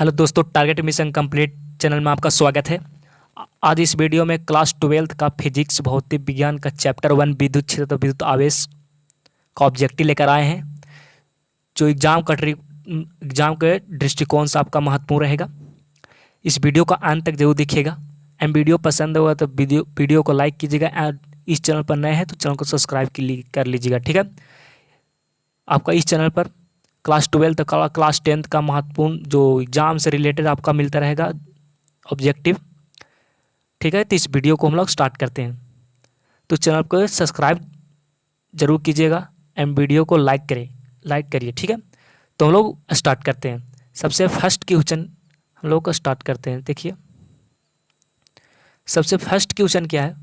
Hello दोस्तों, target mission complete channel में आपका स्वागत है। आज इस वीडियो में क्लास 12th का फिजिक्स भौतिक विज्ञान का चैप्टर 1 विद्युत क्षेत्र विद्युत आवेश का ऑब्जेक्टिव लेकर आए हैं, जो एग्जाम के दृष्टिकोण से आपका महत्वपूर्ण रहेगा। इस वीडियो का अंत तक जरूर देखिएगा एंड वीडियो पसंद होगा तो वीडियो को लाइक कीजिएगा एंड इस चैनल पर नए हैं तो चैनल को सब्सक्राइब कर लीजिएगा, ठीक है। आपका इस चैनल पर क्लास 12th का क्लास 10th का महत्वपूर्ण जो एग्जाम से रिलेटेड आपका मिलता रहेगा ऑब्जेक्टिव, ठीक है। तो इस वीडियो को हम लोग स्टार्ट करते हैं। तो चैनल को सब्सक्राइब जरूर कीजिएगा एंड वीडियो को लाइक करिए, ठीक है। तो हम लोग स्टार्ट करते हैं। सबसे फर्स्ट क्वेश्चन हम लोग को स्टार्ट करते हैं। देखिए सबसे फर्स्ट क्वेश्चन क्या है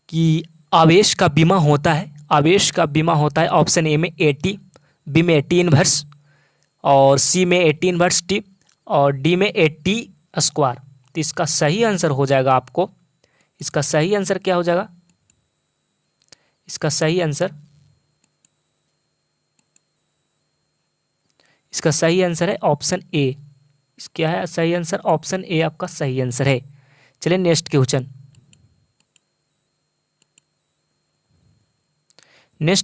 कि आवेश का बीमा होता है ऑप्शन ए में 80, बी में 80 इनवर्स और सी में 80 इनवर्स टी और डी में 80 स्क्वायर। तो इसका सही आंसर हो जाएगा आपको, इसका सही आंसर क्या हो जाएगा? इसका सही आंसर है ऑप्शन ए। क्या है सही आंसर? ऑप्शन ए आपका सही आंसर है। चलिए नेक्स्ट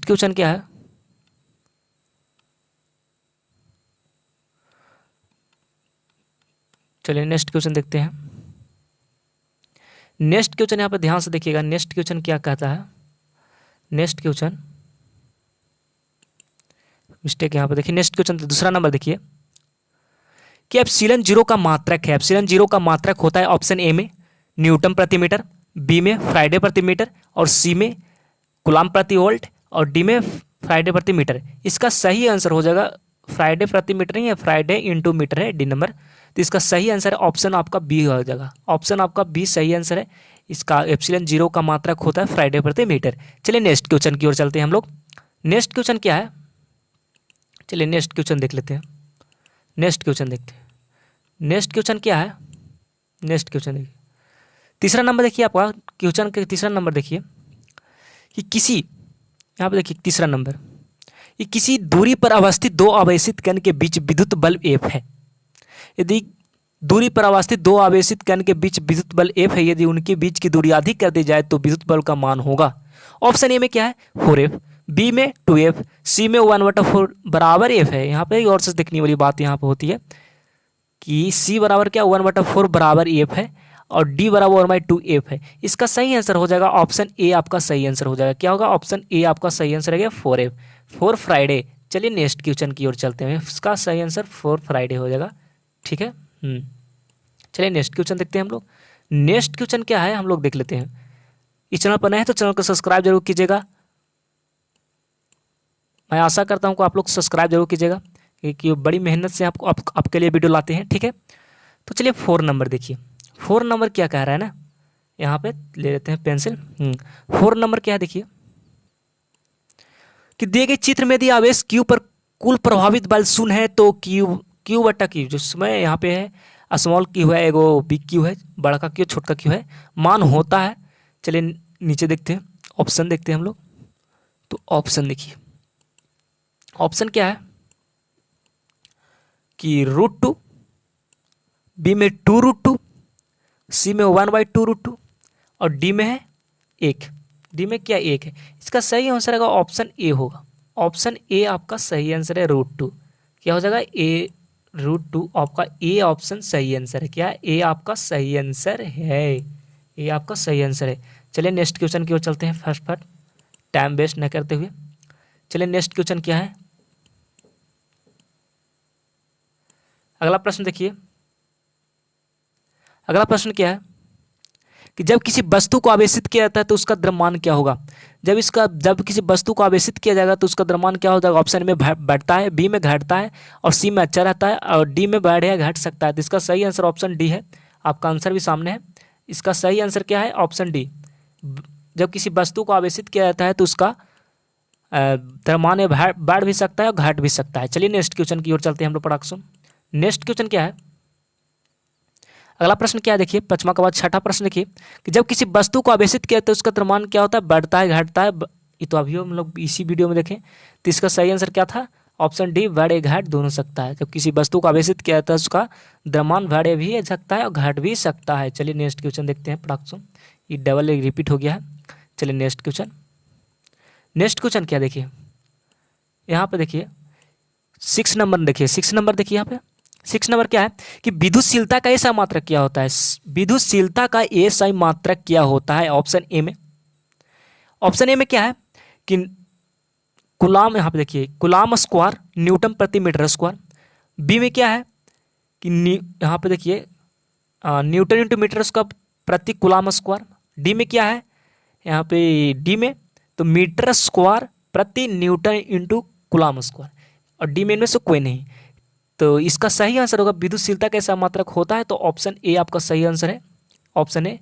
क्वेश्चन क्या है? चलिए नेक्स्ट क्वेश्चन देखते हैं। नेक्स्ट क्वेश्चन यहाँ पर ध्यान से देखिएगा। नेक्स्ट क्वेश्चन क्या कहता है? नेक्स्ट क्वेश्चन मिस्टेक यहाँ पर देखिए। नेक्स्ट क्वेश्चन दूसरा नंबर देखिए कि एप्सिलॉन जीरो का मात्रक है। एप्सिलॉन जीरो का मात्रक होता है ऑप्शन ए में न्यूटन प्रति मीटर, बी में फ्राइडे प्रति मीटर और सी में कूलम प्रति वोल्ट और डी में फ्राइडे प्रति मीटर। इसका सही आंसर हो जाएगा फ्राइडे प्रति मीटर नहीं है, फ्राइडे इंटू मीटर है डी नंबर। तो इसका सही आंसर है ऑप्शन आपका बी हो जाएगा। ऑप्शन आपका बी सही आंसर है। इसका एप्सिलॉन जीरो का मात्रक होता है फ्राइडे प्रति मीटर। चलिए नेक्स्ट क्वेश्चन की ओर चलते हैं हम लोग। नेक्स्ट क्वेश्चन क्या है? चलिए नेक्स्ट क्वेश्चन देख लेते हैं। नेक्स्ट क्वेश्चन देखते हैं। नेक्स्ट क्वेश्चन क्या है? नेक्स्ट क्वेश्चन देखिए, तीसरा नंबर देखिए। आपका क्वेश्चन का तीसरा नंबर देखिए कि किसी, यहाँ पर देखिए तीसरा नंबर, कि किसी दूरी पर अवस्थित दो आवेशित कण के बीच विद्युत बल F है। यदि दूरी पर अवस्थित दो आवेशित कण के बीच विद्युत बल F है, यदि उनके बीच की दूरी अधिक कर दी जाए तो विद्युत बल का मान होगा। ऑप्शन ए में क्या है? 4F, बी में 2F, सी में 1/4 बराबर F है। यहाँ पे और से देखने वाली बात यहाँ पे होती है कि सी बराबर क्या 1/4 बराबर F है और डी बराबर 1/2F है। इसका सही आंसर हो जाएगा ऑप्शन ए आपका सही आंसर हो जाएगा। क्या होगा? ऑप्शन ए आपका सही आंसर है 4F, 4 फ्राइडे। चलिए नेक्स्ट क्वेश्चन की ओर चलते हैं। इसका सही आंसर 4 फ्राइडे हो जाएगा, ठीक है। चलिए नेक्स्ट क्वेश्चन देखते हैं हम लोग। नेक्स्ट क्वेश्चन क्या है हम लोग देख लेते हैं। इस चैनल पर नए हैं तो चैनल को सब्सक्राइब जरूर कीजिएगा। मैं आशा करता हूँ कि आप लोग सब्सक्राइब जरूर कीजिएगा क्योंकि बड़ी मेहनत से आपके लिए वीडियो लाते हैं, ठीक है। तो चलिए 4 नंबर देखिए। 4 नंबर क्या कह रहा है ना, यहाँ पे ले लेते हैं पेंसिल। 4 नंबर क्या है देखिए कि दिए गए चित्र में यदि आवेश Q पर कुल प्रभावित बल 0 है तो Q बटा Q, जो समय यहाँ पे है स्मॉल Q है, एगो बिग Q है, बड़ा का Q छोटा Q है, मान होता है। चलिए नीचे देखते हैं, ऑप्शन देखते हैं हम लोग। तो ऑप्शन देखिए, ऑप्शन क्या है कि √2, बी में 2√2, सी में 1/2√2 और डी में है 1। डी में क्या 1 है? इसका सही आंसर होगा ऑप्शन ए होगा। ऑप्शन ए आपका सही आंसर है √2। क्या हो जाएगा? ए √2 आपका ए ऑप्शन सही आंसर है। क्या है? ए आपका सही आंसर है। ए आपका सही आंसर है। चलिए नेक्स्ट क्वेश्चन की ओर चलते हैं फटाफट, टाइम वेस्ट न करते हुए। चलिए नेक्स्ट क्वेश्चन क्या है? अगला प्रश्न देखिए। अगला प्रश्न क्या है कि जब किसी वस्तु को आवेशित किया जाता है तो उसका द्रव्यमान क्या होगा? जब किसी वस्तु को आवेशित किया जाएगा तो उसका द्रव्यमान क्या हो जाएगा? ऑप्शन में बढ़ता है, बी में घटता है और सी में अच्छा रहता है और डी में बढ़ या घट सकता है। तो इसका सही आंसर ऑप्शन डी है। आपका आंसर भी सामने है। इसका सही आंसर क्या है? Option D. जब किसी वस्तु को आवेशित किया जाता है तो उसका द्रव्यमान में बढ़ भी सकता है और घट भी सकता है। चलिए नेक्स्ट क्वेश्चन की ओर चलते हैं हम लोग प्रोडक्शन। नेक्स्ट क्वेश्चन क्या है? अगला प्रश्न क्या है देखिए, 5वां के बाद 6ठा प्रश्न देखिए कि जब किसी वस्तु को आवेशित किया तो उसका द्रव्यमान क्या होता है? बढ़ता है, घटता है। ये तो अभी हम लोग इसी वीडियो में देखें। तो इसका सही आंसर क्या था? ऑप्शन डी बढ़े घट दोनों सकता है। जब किसी वस्तु को आवेशित किया जाता है उसका द्रव्यमान बढ़े भी सकता है और घट भी सकता है। चलिए नेक्स्ट क्वेश्चन देखते हैं फटाक से, ये डबल रिपीट हो गया है। चलिए नेक्स्ट क्वेश्चन, नेक्स्ट क्वेश्चन क्या देखिए यहाँ पे, देखिए 6 नंबर देखिए, 6 नंबर देखिए यहाँ पे 6 नंबर क्या है कि विद्युतशीलता का एसआई मात्रक क्या होता है। विद्युतशीलता का एसआई मात्रक क्या होता है ऑप्शन ए में, ऑप्शन ए में क्या है कि कूलाम, यहाँ पे देखिए कूलाम स्क्वायर न्यूटन प्रति मीटर स्क्वायर। बी में क्या है कि यहाँ पे देखिए न्यूटन इंटू मीटर स्क्वायर प्रति कूलाम स्क्वायर। डी में क्या है यहाँ पे, डी में तो मीटर स्क्वायर प्रति न्यूटन इंटू कूलाम स्क्वायर, और डी में इनमें से कोई नहीं। तो इसका सही आंसर होगा विद्युतशीलता कैसा मात्रक होता है, तो ऑप्शन ए आपका सही आंसर है। ऑप्शन ए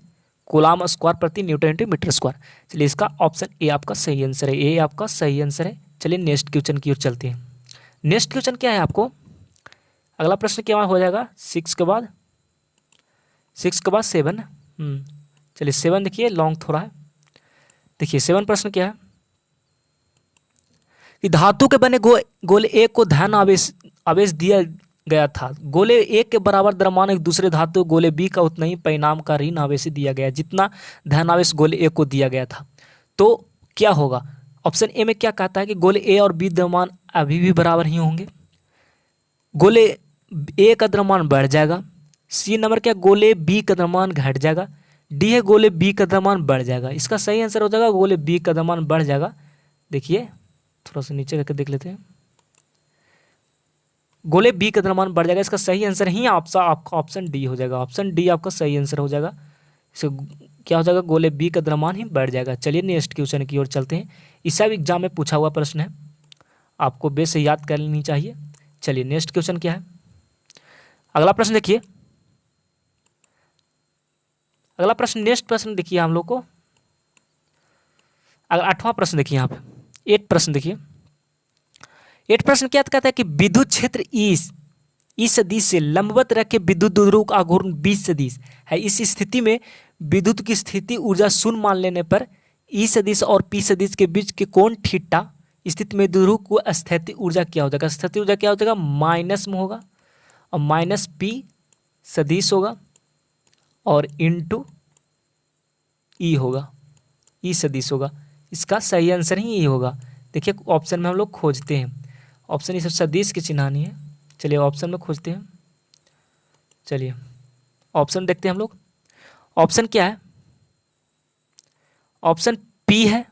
कूलाम स्क्वायर प्रति न्यूटन इंटू मीटर स्क्वायर। चलिए इसका ऑप्शन ए आपका सही आंसर है, ए आपका सही आंसर है। चलिए नेक्स्ट क्वेश्चन की ओर चलते हैं। नेक्स्ट क्वेश्चन क्या है आपको, अगला प्रश्न क्या हो जाएगा 6 के बाद 7। चलिए 7 देखिए लॉन्ग थोड़ा है। देखिए 7 प्रश्न क्या है कि धातु के बने गोले एक को धन आवेश दिया गया था। गोले एक के बराबर द्रव्यमान एक दूसरे धातु गोले बी का उतना ही परिणाम का ऋण आवेश दिया गया, जितना धन आवेश गोले ए को दिया गया था। तो क्या होगा, ऑप्शन ए में क्या कहता है कि गोले ए और बी द्रव्यमान अभी भी बराबर ही होंगे, गोले ए का द्रव्यमान बढ़ जाएगा। सी नंबर क्या, गोले बी का द्रव्यमान घट जाएगा। डी है गोले बी का द्रव्यमान बढ़ जाएगा। इसका सही आंसर हो जाएगा गोले बी का द्रव्यमान बढ़ जाएगा। देखिए थोड़ा सा नीचे करके देख लेते हैं, गोले बी का द्रव्यमान बढ़ जाएगा। इसका सही आंसर ही आपका ऑप्शन डी हो जाएगा। ऑप्शन डी आपका सही आंसर हो जाएगा। इसका क्या हो जाएगा, गोले बी का द्रव्यमान ही बढ़ जाएगा। चलिए नेक्स्ट क्वेश्चन की ओर चलते हैं। इसका भी एग्जाम में पूछा हुआ प्रश्न है, आपको बेस से याद कर लेनी चाहिए। चलिए नेक्स्ट क्वेश्चन क्या है, अगला प्रश्न देखिए, अगला प्रश्न नेक्स्ट प्रश्न देखिए हम लोग को, अगर 8वां प्रश्न देखिए यहाँ पे 8 प्रश्न देखिए। 8 प्रश्न क्या कहता है कि विद्युत क्षेत्र ई सदिश से लंबवत रख के विद्युत द्विध्रुव का आघूर्ण 20 सदिश है। इस स्थिति में विद्युत की स्थिति ऊर्जा शून्य मान लेने पर ई सदिश और पी सदिश के बीच के कोण थीटा स्थिति में द्विध्रुव को स्थिति ऊर्जा क्या हो जाएगा, स्थिति ऊर्जा क्या हो जाएगा, माइनस में होगा और माइनस पी सदिश होगा और इंटू ई होगा, ई सदिश होगा। इसका सही आंसर ही ये होगा। देखिए ऑप्शन में हम लोग खोजते हैं, ऑप्शन ये सब सदिश की चिन्हानी है। चलिए ऑप्शन में खोजते हैं। चलिए ऑप्शन देखते हैं हम लोग। ऑप्शन क्या है, ऑप्शन पी है,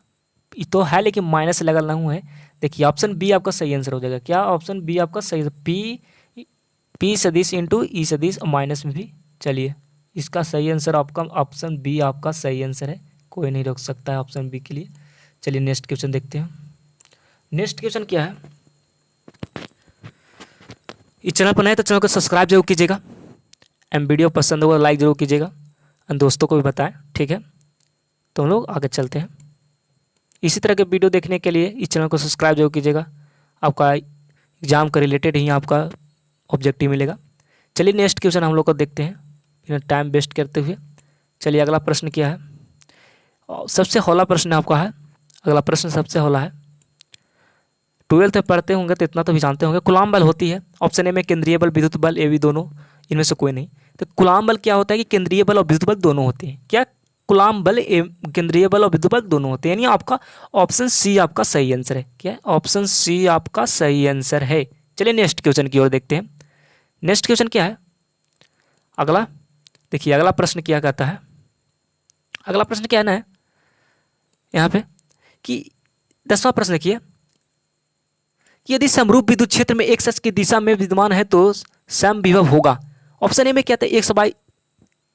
तो है लेकिन माइनस लगा हुआ है। देखिए ऑप्शन बी आपका सही आंसर हो जाएगा। क्या ऑप्शन बी आपका सही, पी सदिश इंटू ई सदिश और माइनस में भी। चलिए इसका सही आंसर आपका ऑप्शन बी आपका सही आंसर है, कोई नहीं रोक सकता है ऑप्शन बी के लिए। चलिए नेक्स्ट क्वेश्चन देखते हैं। नेक्स्ट क्वेश्चन क्या है, इस चैनल पर नए तो चैनल को सब्सक्राइब जरूर कीजिएगा एंड वीडियो पसंद होगा लाइक जरूर कीजिएगा एंड दोस्तों को भी बताएं, ठीक है। तो हम लोग आगे चलते हैं। इसी तरह के वीडियो देखने के लिए इस चैनल को सब्सक्राइब जरूर कीजिएगा, आपका एग्जाम का रिलेटेड ही आपका ऑब्जेक्टिव मिलेगा। चलिए नेक्स्ट क्वेश्चन हम लोग को देखते हैं बिना टाइम वेस्ट करते हुए। चलिए अगला प्रश्न क्या है, सबसे हौला प्रश्न आपका है। अगला प्रश्न सबसे हौला है, 12th में पढ़ते होंगे तो इतना तो भी जानते होंगे। कूलाम बल होती है, ऑप्शन ए में केंद्रीय बल विद्युत बल, ए बी दोनों, इनमें से कोई नहीं। तो कूलाम बल क्या होता है कि केंद्रीय बल और विद्युत बल दोनों होते हैं। क्या कूलाम बल केंद्रीय बल और विद्युत बल दोनों होते हैं, यानी आपका ऑप्शन सी आपका सही आंसर है। क्या है, ऑप्शन सी आपका सही आंसर है। चलिए नेक्स्ट क्वेश्चन की ओर देखते हैं। नेक्स्ट क्वेश्चन क्या है, अगला देखिए अगला प्रश्न क्या कहता है। अगला प्रश्न क्या है ना यहाँ पे कि 10वां प्रश्न देखिए कि यदि समरूप विद्युत क्षेत्र में एक अक्ष की दिशा में विद्यमान है तो समविभव होगा। ऑप्शन ए में क्या था, एक्स वाई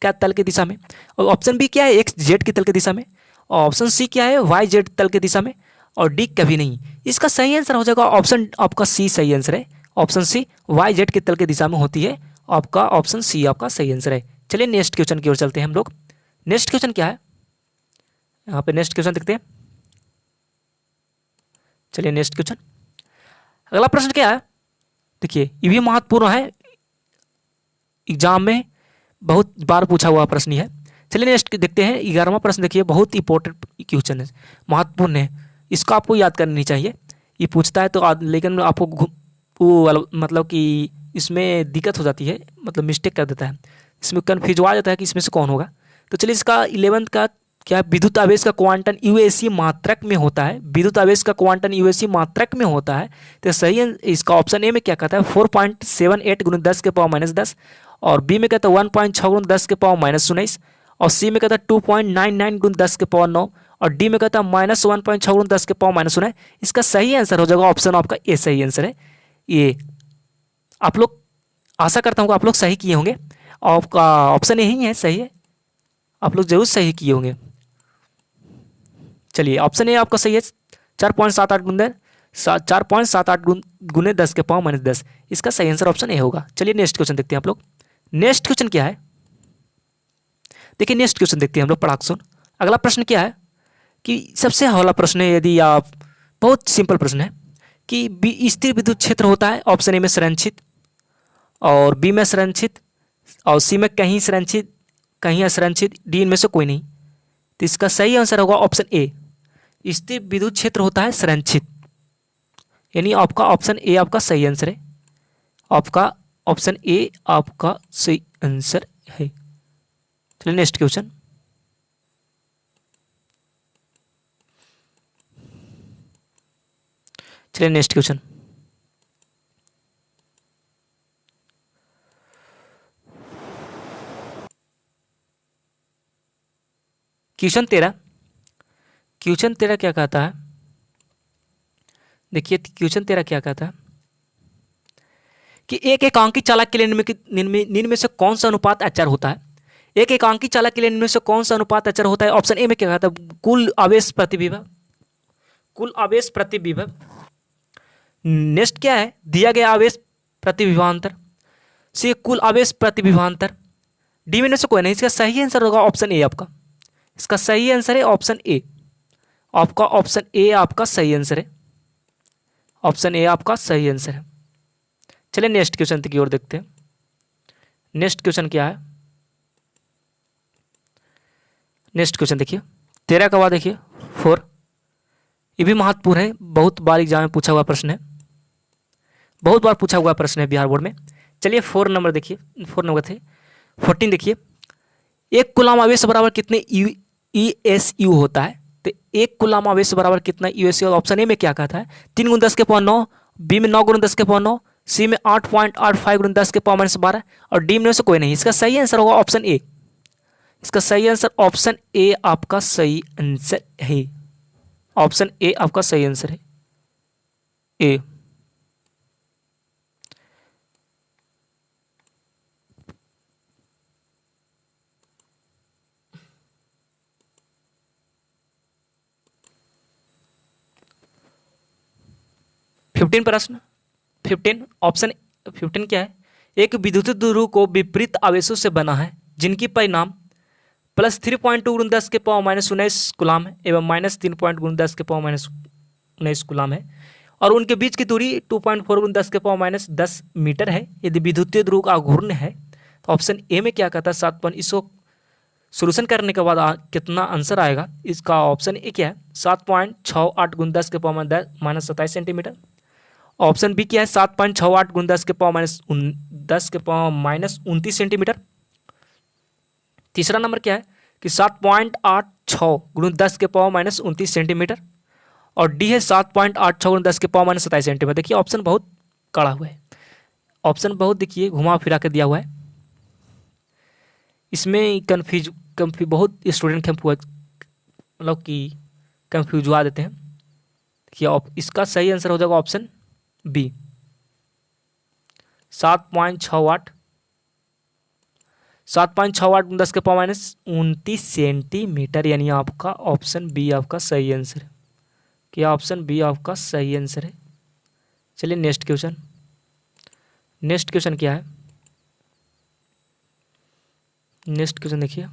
क्या तल की दिशा में, और ऑप्शन बी क्या है, एक्स जेड की तल की दिशा में, और ऑप्शन सी क्या है, वाई जेड तल की दिशा में, और डी कभी नहीं। इसका सही आंसर हो जाएगा ऑप्शन आपका सी सही आंसर है। ऑप्शन सी वाई जेड की तल की दिशा में होती है, आपका ऑप्शन सी आपका सही आंसर है। चलिए नेक्स्ट क्वेश्चन की ओर चलते हैं हम लोग। नेक्स्ट क्वेश्चन क्या है, यहाँ पे नेक्स्ट क्वेश्चन देखते हैं। चलिए नेक्स्ट क्वेश्चन, अगला प्रश्न क्या है, देखिए ये भी महत्वपूर्ण है, एग्जाम में बहुत बार पूछा हुआ प्रश्न है। चलिए नेक्स्ट देखते हैं 11वां प्रश्न। देखिए बहुत इंपॉर्टेंट क्वेश्चन है, महत्वपूर्ण है, इसको आपको याद करनी चाहिए। ये पूछता है तो लेकिन आपको वो मतलब कि इसमें दिक्कत हो जाती है, मतलब मिस्टेक कर देता है, इसमें कन्फ्यूज आ जाता है कि इसमें से कौन होगा। तो चलिए इसका 11th का क्या, विद्युत आवेश का क्वांटम यूएसी मात्रक में होता है, विद्युत आवेश का क्वांटम यूएसी मात्रक में होता है। तो सही है इसका ऑप्शन ए में क्या कहता है 4.78 गुणा 10 के पावर -10, और बी में कहता है 1.6 गुणा 10 के पावर -19, और सी में कहता है 2.99 गुणा 10 के पावर 9, और डी में कहता है -1.6 गुणा 10 के पावर -19। इसका सही आंसर हो जाएगा ऑप्शन आपका ए सही आंसर है ये। आप लोग आशा करता हूँ कि आप लोग सही किए होंगे, आपका ऑप्शन यही है सही है, आप लोग जरूर सही किए होंगे। चलिए ऑप्शन ए आपका सही है 4.78 गुने 10 के पावर -10, इसका सही आंसर ऑप्शन ए होगा। चलिए नेक्स्ट क्वेश्चन देखते हैं आप लोग। नेक्स्ट क्वेश्चन क्या है, देखिए नेक्स्ट क्वेश्चन देखते हैं हम लोग पढ़ाक सुन। अगला प्रश्न क्या है कि सबसे हौला प्रश्न है, यदि आप, बहुत सिंपल प्रश्न है कि स्थिर विद्युत क्षेत्र होता है ऑप्शन ए में संरक्षित, और बी में संरक्षित, और सी में कहीं संरक्षित कहीं असंरक्षित, डी इनमें से कोई नहीं। तो इसका सही आंसर होगा ऑप्शन ए, स्थिर विद्युत क्षेत्र होता है संरक्षित, यानी आपका ऑप्शन ए आपका सही आंसर है, आपका ऑप्शन ए आपका सही आंसर है। चलिए नेक्स्ट क्वेश्चन। चलिए नेक्स्ट क्वेश्चन। क्वेश्चन 13 क्या कहता है, देखिए क्वेश्चन 13 क्या कहता है कि एक एकांकी चालक के लिए निम्न में से कौन सा अनुपात अचर होता है। एक एकांकी चालक के लिए निम्न में से कौन सा अनुपात अचर होता है। ऑप्शन ए में क्या कहता है कुल आवेश प्रति विभव, कुल आवेश प्रति विभव। नेक्स्ट क्या है दिया गया आवेश प्रति विभवांतर, सी कुल आवेश प्रति विभवांतर, डी में से कोई नहीं। इसका सही आंसर होगा ऑप्शन ए आपका, इसका सही आंसर है ऑप्शन ए, आपका ऑप्शन ए आपका सही आंसर है, ऑप्शन ए आपका सही आंसर है। चलिए नेक्स्ट क्वेश्चन की ओर देखते हैं। नेक्स्ट क्वेश्चन क्या है, नेक्स्ट क्वेश्चन देखिए 13 का बाद देखिए 4, ये भी महत्वपूर्ण है, बहुत बार एग्जाम में पूछा हुआ प्रश्न है, बहुत बार पूछा हुआ प्रश्न है बिहार बोर्ड में। चलिए 4 नंबर देखिए, 4 नंबर थे 14 देखिए, एक कूलाम आवेश बराबर कितने ESU होता है। तो एक कूलाम आवेश बराबर कितना ESU, ऑप्शन ए में क्या कहता है 3 गुना 10 के पावर 9, बी में 9 गुना 10 के पावर 9, सी में 8.85 गुना 10 के पावर -12, और डी में से कोई नहीं। इसका सही आंसर होगा ऑप्शन ए, इसका सही आंसर ऑप्शन ए आपका सही आंसर है, ऑप्शन ए आपका सही आंसर है ए। प्रश्न 15 ऑप्शन 15 क्या है, एक विद्युत ध्रुव को विपरीत आवेशों से बना है जिनकी परिणाम +3.2 गुना 10 के पावर -19 कूलाम है एवं -3 गुना 10 के पावर -19 कूलाम है, और उनके बीच की दूरी 2.4 गुना 10 के पावर -10 मीटर है। यदि विद्युतीय ध्रुव अघूर्ण है तो ऑप्शन ए में क्या कहता है 7 इसको सोल्यूशन करने के बाद कितना आंसर आएगा, इसका ऑप्शन ए क्या है 7.68 गुना 10 के पावर -27 सेंटीमीटर। ऑप्शन बी क्या है 7.68 गुना 10 के पावर -29 सेंटीमीटर। तीसरा नंबर क्या है कि 7.86 गुना 10 के पावर -29 सेंटीमीटर, और डी है 7.86 गुना 10 के पावर -27 सेंटीमीटर। देखिए ऑप्शन बहुत कड़ा हुआ है, ऑप्शन बहुत देखिए घुमा फिरा के दिया हुआ है, इसमें कन्फ्यूज बहुत स्टूडेंट मतलब कि कन्फ्यूज हुआ देते हैं। देखिए इसका सही आंसर हो जाएगा ऑप्शन बी 7.68 10 के पावर -29 सेंटीमीटर, यानी आपका ऑप्शन बी आपका सही आंसर है। क्या ऑप्शन बी आपका सही आंसर है। चलिए नेक्स्ट क्वेश्चन, नेक्स्ट क्वेश्चन क्या है, नेक्स्ट क्वेश्चन देखिए।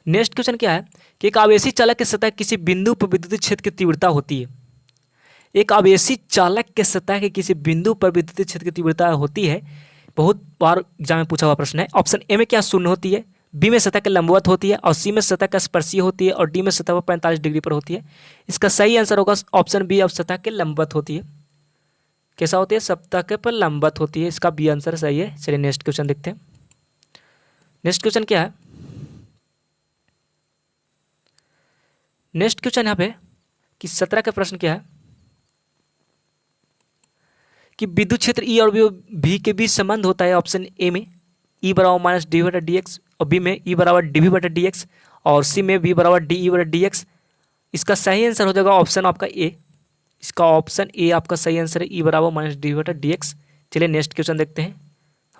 नेक्स्ट क्वेश्चन क्या है कि एक आवेशी चालक के सतह किसी बिंदु पर विद्युत क्षेत्र की तीव्रता होती है। एक आवेशी चालक के सतह के किसी बिंदु पर विद्युत क्षेत्र की तीव्रता होती है, बहुत बार एग्जाम में पूछा हुआ प्रश्न है। ऑप्शन ए में क्या 0 होती है, बी में सतह के लंबवत होती है और सी में सतह का स्पर्शीय होती है और डी में सतह पर 45 डिग्री पर होती है। इसका सही आंसर होगा ऑप्शन बी, अब सतह के लंबवत होती है। कैसा होती है? सतह के पर लंबवत होती है। इसका बी आंसर सही है। चलिए नेक्स्ट क्वेश्चन देखते हैं। नेक्स्ट क्वेश्चन क्या है? नेक्स्ट क्वेश्चन यहाँ पे कि 17 का प्रश्न क्या है कि विद्युत क्षेत्र ई और भी के बीच संबंध होता है ऑप्शन ए में ई बराबर माइनस डी बटा डी एक्स, और बी में ई बराबर डी वी बटा डी एक्स, और सी में बी बराबर डी ई बटा डी एक्स। इसका सही आंसर हो जाएगा ऑप्शन आपका ए। इसका ऑप्शन ए आपका सही आंसर है, ई बराबर माइनस डी बटा डी एक्स। चलिए नेक्स्ट क्वेश्चन देखते हैं।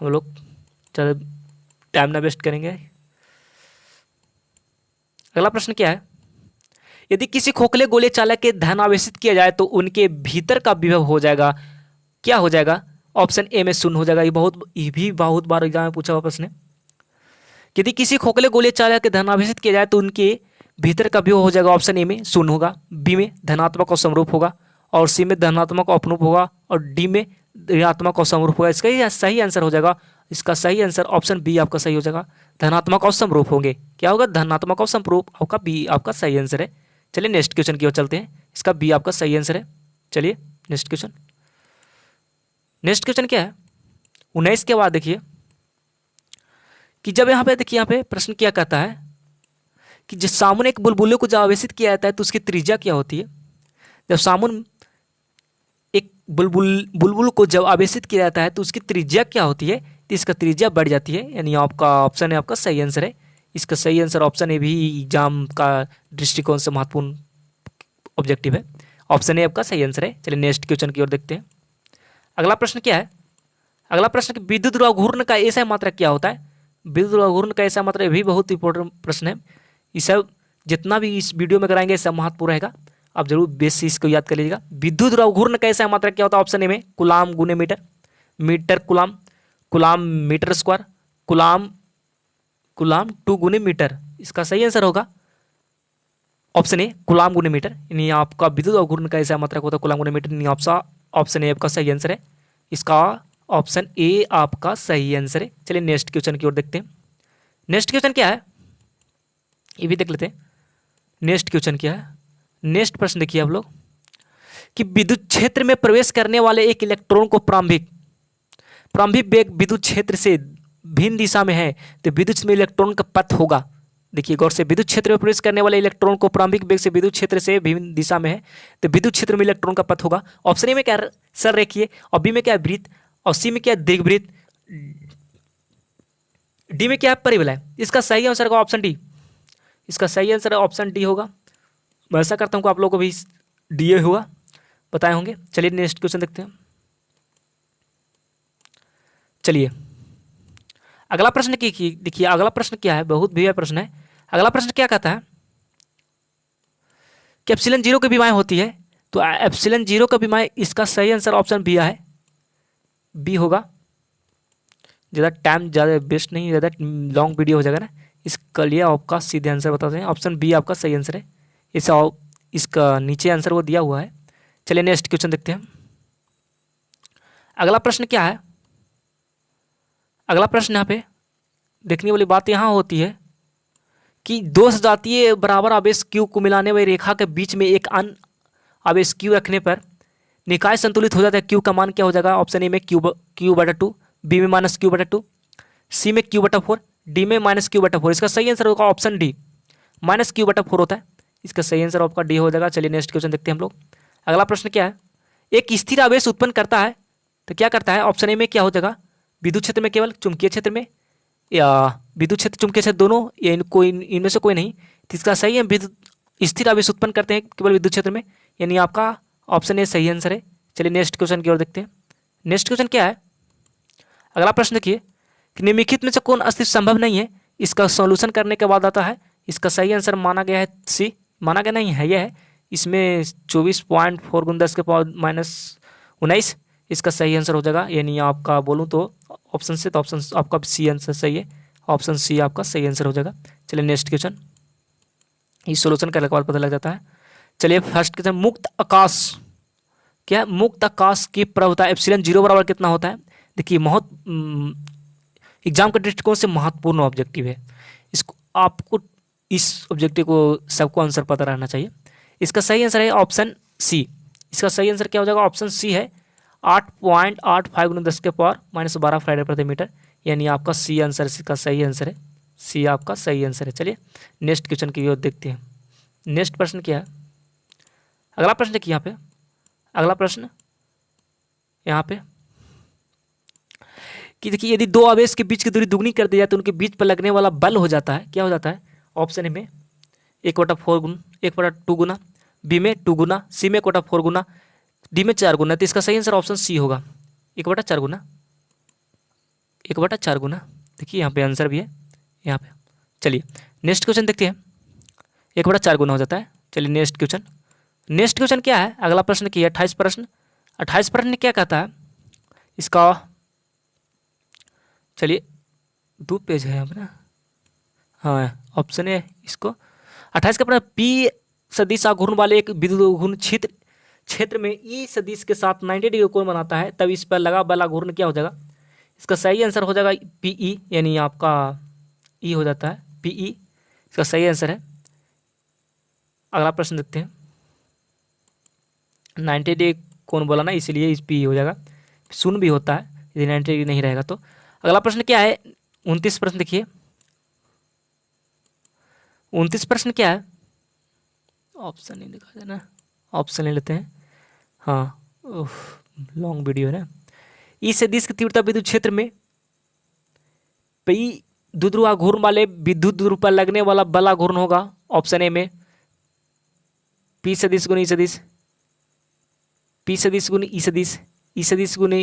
हम लोग ज़्यादा टाइम ना वेस्ट करेंगे। अगला प्रश्न क्या है? यदि किसी खोखले गोले चालक के धन आवेशित किया जाए तो उनके भीतर का विभव हो जाएगा, क्या हो जाएगा? ऑप्शन ए में शून्य हो जाएगा। ये भी बहुत बार एग्जाम में पूछा हुआ प्रश्न है। यदि किसी खोखले गोले चालक के धन आवेशित किया जाए तो उनके भीतर का विभव हो जाएगा, ऑप्शन ए में शून्य होगा, बी में धनात्मक और समरूप होगा, और सी में धनात्मक और अपरूप होगा, और डी में ऋणात्मक और समरूप होगा। इसका ही सही आंसर हो जाएगा, इसका सही आंसर ऑप्शन बी आपका सही हो जाएगा, धनात्मक और समरूप होंगे। क्या होगा? धनात्मक और समरूप। आपका बी आपका सही आंसर है। चलिए नेक्स्ट क्वेश्चन की ओर चलते हैं। इसका बी आपका सही आंसर है। चलिए नेक्स्ट क्वेश्चन। नेक्स्ट क्वेश्चन क्या है? 19 के बाद देखिए कि जब यहाँ पे देखिए, यहाँ पे प्रश्न क्या कहता है कि जब सामुन एक बुलबुले को जब आवेशित किया जाता है तो उसकी त्रिज्या क्या होती है? जब सामुन एक बुलबुल को जब आवेशित किया जाता है तो उसकी त्रिज्या क्या होती है? तो इसका त्रिज्या बढ़ जाती है, यानी आपका ऑप्शन है आपका सही आंसर है। इसका सही आंसर ऑप्शन ए भी एग्जाम का दृष्टिकोण से महत्वपूर्ण ऑब्जेक्टिव है। ऑप्शन ए आपका सही आंसर है। चलिए नेक्स्ट क्वेश्चन की ओर देखते हैं। अगला प्रश्न क्या है? अगला प्रश्न कि विद्युत द्रव्यघूर्ण का ऐसा मात्रक क्या होता है? विद्युत द्रव्यघूर्ण का ऐसा मात्रक भी बहुत इंपॉर्टेंट प्रश्न है। ये सब जितना भी इस वीडियो में कराएंगे सब महत्वपूर्ण रहेगा, आप जरूर बेसिस को याद कर लीजिएगा। विद्युत द्रव्यघूर्ण का ऐसा मात्रक क्या होता है? ऑप्शन ए में कूलाम गुने metre, metre coulomb, coulomb metre square, coulomb 2 गुने मीटर। इसका सही आंसर होगा ऑप्शन ए कूलाम गुने मीटर। यानी आपका विद्युत द्रव्यघूर्ण का ऐसा मात्रक होता है कूलाम गुने मीटर। यानी ऑप्शन ए आपका सही आंसर है। इसका ऑप्शन ए आपका सही आंसर है। चलिए नेक्स्ट क्वेश्चन की ओर देखते हैं। नेक्स्ट क्वेश्चन क्या है ये भी देख लेते हैं। नेक्स्ट क्वेश्चन क्या है? नेक्स्ट प्रश्न देखिए आप लोग कि विद्युत क्षेत्र में प्रवेश करने वाले एक इलेक्ट्रॉन को प्रारंभिक वेग विद्युत क्षेत्र से भिन्न दिशा में है तो विद्युत में इलेक्ट्रॉन का पथ होगा। देखिए गौर से, विद्युत क्षेत्र में प्रवेश करने वाले इलेक्ट्रॉन को प्रारंभिक वेग से विद्युत क्षेत्र से भिन्न दिशा में है तो विद्युत क्षेत्र में इलेक्ट्रॉन का पथ होगा। ऑप्शन ए में क्या सर रेखीय, और बी में क्या वृत्त, और सी में क्या दीर्घवृत्त, डी में क्या परिवलय है। इसका सही आंसर होगा ऑप्शन डी। इसका सही आंसर ऑप्शन डी होगा। मैं ऐसा करता हूँ कि आप लोगों को भी डी होगा बताए होंगे। चलिए नेक्स्ट क्वेश्चन देखते हैं। चलिए अगला प्रश्न की देखिए, अगला प्रश्न क्या है? बहुत भी प्रश्न है। अगला प्रश्न क्या कहता है कि एप्सिलॉन 0 की विमाएं होती है तो एप्सिलॉन 0 का विमाएं, इसका सही आंसर ऑप्शन बी है, बी होगा। ज़्यादा टाइम ज़्यादा वेस्ट नहीं, ज़्यादा लॉन्ग वीडियो हो जाएगा ना, इसका लिए आपका सीधे आंसर बताते हैं। ऑप्शन बी आपका सही आंसर है। इसका नीचे आंसर वो दिया हुआ है। चलिए नेक्स्ट क्वेश्चन देखते हैं। अगला प्रश्न क्या है? अगला प्रश्न यहाँ पे देखने वाली बात यहाँ होती है कि दो सजातीय बराबर आवेश क्यू को मिलाने वाली रेखा के बीच में एक अन्य आवेश क्यू रखने पर निकाय संतुलित हो जाता है। क्यू का मान क्या हो जाएगा? ऑप्शन ए में क्यू बटा 2, बी में माइनस क्यू बटा 2, सी में क्यू बटा 4, डी में माइनस क्यू बटा 4। इसका सही आंसर होगा ऑप्शन डी, माइनस क्यू बटा 4 होता है। इसका सही आंसर आपका डी हो जाएगा। चलिए नेक्स्ट क्वेश्चन देखते हैं हम लोग। अगला प्रश्न क्या है? एक स्थिर आवेश उत्पन्न करता है तो क्या करता है? ऑप्शन ए में क्या हो जाएगा? विद्युत क्षेत्र में केवल, चुंबकीय क्षेत्र में, या विद्युत क्षेत्र चुंबकीय क्षेत्र दोनों, या इनमें से कोई नहीं। तो इसका सही है विद्युत स्थिर आवेश उत्पन्न करते हैं केवल विद्युत क्षेत्र में, यानी आपका ऑप्शन ए सही आंसर है। चलिए नेक्स्ट क्वेश्चन की ओर देखते हैं। नेक्स्ट क्वेश्चन क्या है? अगला प्रश्न देखिए कि निम्नलिखित में से कौन अस्तित्व संभव नहीं है? इसका सॉल्यूशन करने के बाद आता है। इसका सही आंसर माना गया है सी, माना गया नहीं है, यह है। इसमें 24.4 × 10 के पावर -19 इसका सही आंसर हो जाएगा। यानी आपका बोलूँ तो ऑप्शन से, तो ऑप्शन आपका सी आंसर सही है। ऑप्शन सी आपका सही आंसर हो जाएगा। चलिए नेक्स्ट क्वेश्चन, इस सोल्यूशन करने के बाद पता लग जाता है। चलिए फर्स्ट क्वेश्चन, मुक्त आकाश क्या? मुक्त आकाश की प्रवृत्ता एप्सिलॉन 0 बराबर कितना होता है? देखिए बहुत एग्जाम के दृष्टिकोण से महत्वपूर्ण ऑब्जेक्टिव है। इसको आपको इस ऑब्जेक्टिव को सबको आंसर पता रहना चाहिए। इसका सही आंसर है ऑप्शन सी। इसका सही आंसर क्या हो जाएगा? ऑप्शन सी है 8.85 × 10⁻12 फ्राइडे प्रति मीटर, यानी आपका सी आंसर इसका सही आंसर है। सी आपका सही आंसर है। चलिए नेक्स्ट क्वेश्चन की ओर देखते हैं। नेक्स्ट प्रश्न क्या है? अगला प्रश्न देखिए यहाँ पे। अगला प्रश्न यहाँ पे कि देखिए, यदि दो आवेश के बीच की दूरी दुगनी कर दी जाए तो उनके बीच पर लगने वाला बल हो जाता है, क्या हो जाता है? ऑप्शन ए में 1/2 गुना, बी में 2 गुना, सी में 1/4 गुना, डी में 4 गुना। तो इसका सही आंसर ऑप्शन सी होगा 1/4 गुना। 1/4 गुना, देखिए यहाँ पे आंसर भी है यहाँ पे। चलिए नेक्स्ट क्वेश्चन देखते हैं। 1/4 गुना हो जाता है। चलिए नेक्स्ट क्वेश्चन। नेक्स्ट क्वेश्चन क्या है? अगला प्रश्न की 28 प्रश्न। 28 प्रश्न क्या कहता है इसका? चलिए 2 पेज है यहाँ पे ना। हाँ ऑप्शन है इसको। 28 का प्रश्न, पी सदिश आघूर्ण वाले एक विद्युत घूर्ण क्षेत्र में ई सदिश के साथ 90 डिग्री कोण बनाता है, तब इस पर लगा बल आघूर्ण क्या हो जाएगा? इसका सही आंसर हो जाएगा पीई, यानी आपका ई हो जाता है पीई। इसका सही आंसर है। अगला प्रश्न देखते हैं। 90 डिग्री कोण बोला ना, इसलिए इस पी हो जाएगा। शून्य भी होता है यदि 90 डिग्री नहीं रहेगा तो। अगला प्रश्न क्या है? 29 प्रश्न देखिए। 29 प्रश्न क्या है? ऑप्शन नहीं दिखा देना, ऑप्शन ले लेते हैं। हाँ लॉन्ग वीडियो है ना। ई सदिश की तीव्रता विद्युत क्षेत्र में पी द्विध्रुव आघूर्ण वाले विद्युत ध्रुव पर लगने वाला बल आघूर्ण होगा। ऑप्शन ए में पी सदिश गुना ई सदिश, पी सदिश गुना ई सदिश, ई सदिश गुना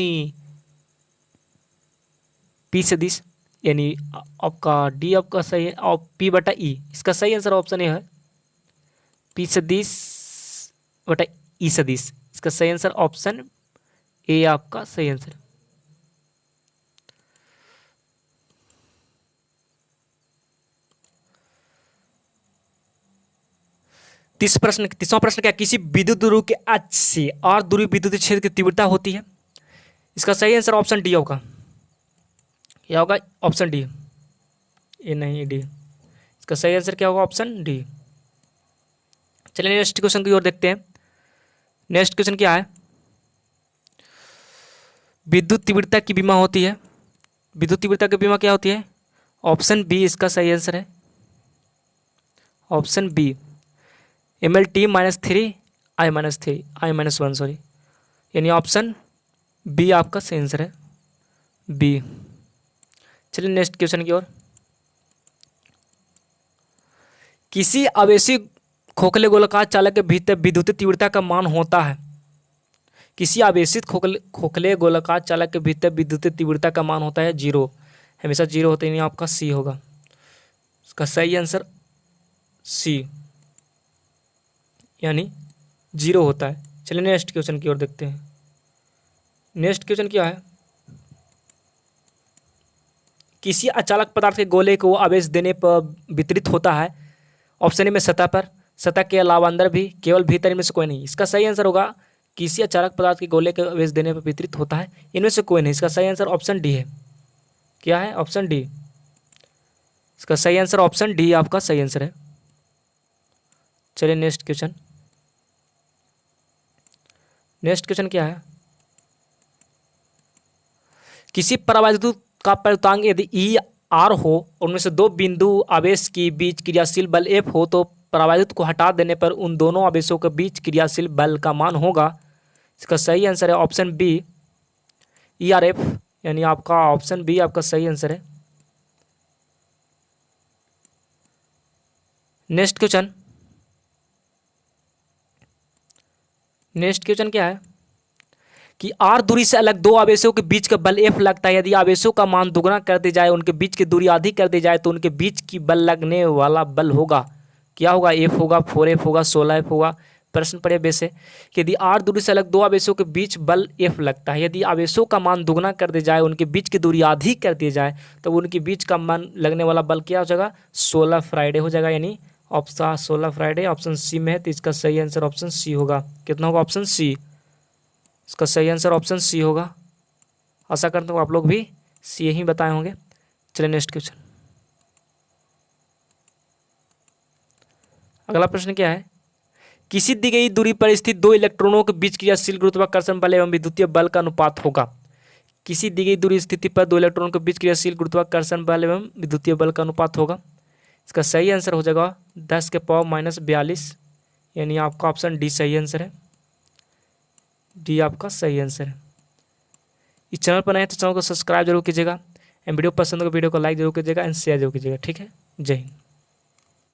पी सदिश, यानी आपका डी आपका सही है। और पी बटा ई, इसका सही आंसर ऑप्शन ए है पी सदिश बटा ई सदिश। इसका सही आंसर ऑप्शन ए आपका सही आंसर। तीसरा प्रश्न क्या? किसी विद्युत ध्रुव के अक्ष से और ध्रुवीय विद्युत क्षेत्र की तीव्रता होती है। इसका सही आंसर ऑप्शन डी होगा। क्या होगा? Option D. ए नहीं डी। इसका सही आंसर क्या होगा? Option D. चलिए नेक्स्ट क्वेश्चन की ओर देखते हैं। नेक्स्ट क्वेश्चन क्या है? विद्युत तीव्रता की विमा होती है। विद्युत तीव्रता की विमा क्या होती है? ऑप्शन बी इसका सही आंसर है। Option B MLT -3 I-1 sorry, यानी ऑप्शन बी आपका सही आंसर है बी। चलिए नेक्स्ट क्वेश्चन की ओर। किसी आवेशी खोखले गोलाकार चालक के भीतर विद्युत तीव्रता का मान होता है। किसी आवेशित खोखले गोलाकार चालक के भीतर विद्युत तीव्रता का मान होता है 0, हमेशा 0 होता है, यानी आपका सी होगा। इसका सही आंसर सी, यानी 0 होता है। चलिए नेक्स्ट क्वेश्चन की ओर देखते हैं। नेक्स्ट क्वेश्चन क्या है? किसी अचालक पदार्थ के गोले को आवेश देने पर वितरित होता है। ऑप्शन ए में सतह पर, सतह के अलावा अंदर भी, केवल भीतर, इनमें से कोई नहीं। इसका सही आंसर होगा किसी अचालक पदार्थ के गोले को आवेश देने पर वितरित होता है, इनमें से कोई नहीं। इसका सही आंसर ऑप्शन डी है। क्या है? Option D. इसका सही आंसर ऑप्शन डी आपका सही आंसर है। चलिए नेक्स्ट क्वेश्चन। नेक्स्ट क्वेश्चन क्या है? किसी परावैद्युत का परिवर्तनांक यदि ई आर हो, उनमें से दो बिंदु आवेश के बीच क्रियाशील बल एफ हो, तो परावैद्युत को हटा देने पर उन दोनों आवेशों के बीच क्रियाशील बल का मान होगा। इसका सही आंसर है ऑप्शन बी ERF, यानी आपका ऑप्शन बी आपका सही आंसर है। Next question. नेक्स्ट क्वेश्चन क्या है कि आर दूरी से अलग दो आवेशों के बीच का बल एफ लगता है। यदि आवेशों का मान दुगना कर दी जाए, उनके बीच की दूरी आधी कर दी जाए, तो उनके बीच की बल लगने वाला बल होगा क्या होगा? एफ होगा, 4F होगा, 16F होगा। प्रश्न पढ़े वैसे कि यदि आर दूरी से अलग दो आवेशों के बीच बल एफ लगता है, यदि आवेशों का मान दुगना कर दी जाए, उनके बीच की दूरी आधी कर दी जाए, तो उनके बीच का मान लगने वाला बल क्या हो जाएगा? 16 फ्राइडे हो जाएगा, यानी ऑप्शन 16 फ्राइडे ऑप्शन सी में है। तो इसका सही आंसर ऑप्शन सी होगा। कितना होगा? Option C. इसका सही आंसर ऑप्शन सी होगा। आशा करता हूँ आप लोग भी सी ही बताए होंगे। चलिए नेक्स्ट क्वेश्चन। अगला प्रश्न क्या है, किसी दी गई दूरी पर स्थित दो इलेक्ट्रॉनों के बीच क्रियाशील गुरुत्वाकर्षण बल एवं विद्युतीय बल का अनुपात होगा। किसी दी गई दूरी स्थिति पर दो इलेक्ट्रॉनों के बीच क्रियाशील गुरुत्वाकर्षण बल एवं विद्युतीय बल का अनुपात होगा। इसका सही आंसर हो जाएगा 10⁻⁻42, यानी आपका ऑप्शन डी सही आंसर है। डी आपका सही आंसर है। इस चैनल पर नए तो चैनल को सब्सक्राइब जरूर कीजिएगा एंड वीडियो पसंद हो वीडियो को लाइक जरूर कीजिएगा एंड शेयर जरूर कीजिएगा। ठीक है, जय हिंद।